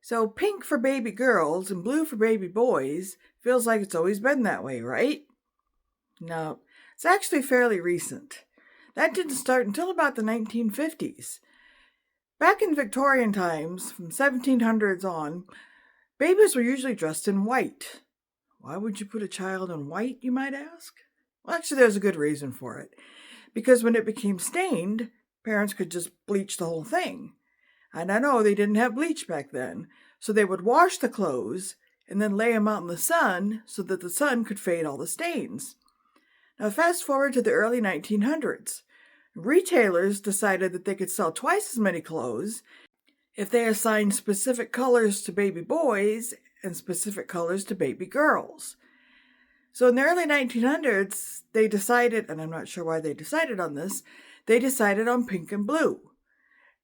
So pink for baby girls and blue for baby boys feels like it's always been that way, right? No, it's actually fairly recent. That didn't start until about the 1950s. Back in Victorian times, from 1700s on, babies were usually dressed in white. Why would you put a child in white, you might ask? Well, actually, there's a good reason for it. Because when it became stained, parents could just bleach the whole thing. And I know they didn't have bleach back then, so they would wash the clothes and then lay them out in the sun so that the sun could fade all the stains. Now, fast forward to the early 1900s. Retailers decided that they could sell twice as many clothes if they assigned specific colors to baby boys and specific colors to baby girls. So in the early 1900s, they decided, and I'm not sure why they decided on this, they decided on pink and blue.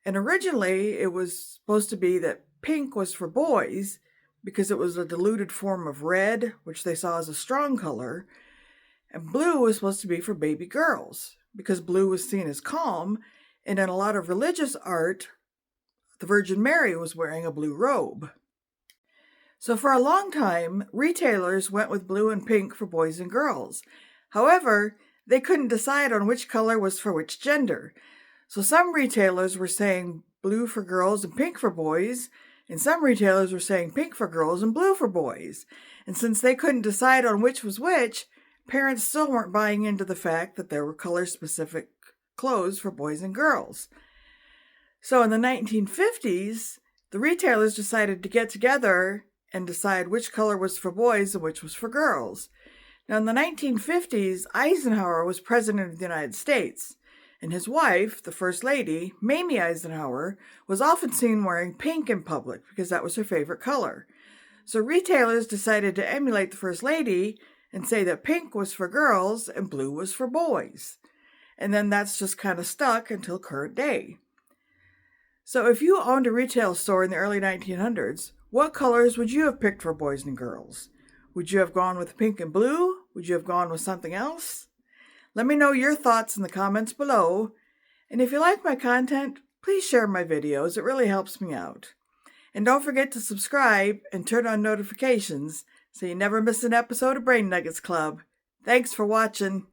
And originally, it was supposed to be that pink was for boys because it was a diluted form of red, which they saw as a strong color, and blue was supposed to be for baby girls because blue was seen as calm, and in a lot of religious art, the Virgin Mary was wearing a blue robe. So for a long time, retailers went with blue and pink for boys and girls. However, they couldn't decide on which color was for which gender. So some retailers were saying blue for girls and pink for boys, and some retailers were saying pink for girls and blue for boys. And since they couldn't decide on which was which, parents still weren't buying into the fact that there were color-specific clothes for boys and girls. So in the 1950s, the retailers decided to get together and decide which color was for boys and which was for girls. Now, in the 1950s, Eisenhower was president of the United States, and his wife, the First Lady, Mamie Eisenhower, was often seen wearing pink in public because that was her favorite color. So retailers decided to emulate the First Lady and say that pink was for girls and blue was for boys. And then that's just kind of stuck until current day. So if you owned a retail store in the early 1900s, what colors would you have picked for boys and girls? Would you have gone with pink and blue? Would you have gone with something else? Let me know your thoughts in the comments below. And if you like my content, please share my videos. It really helps me out. And don't forget to subscribe and turn on notifications so you never miss an episode of Brain Nuggets Club. Thanks for watching.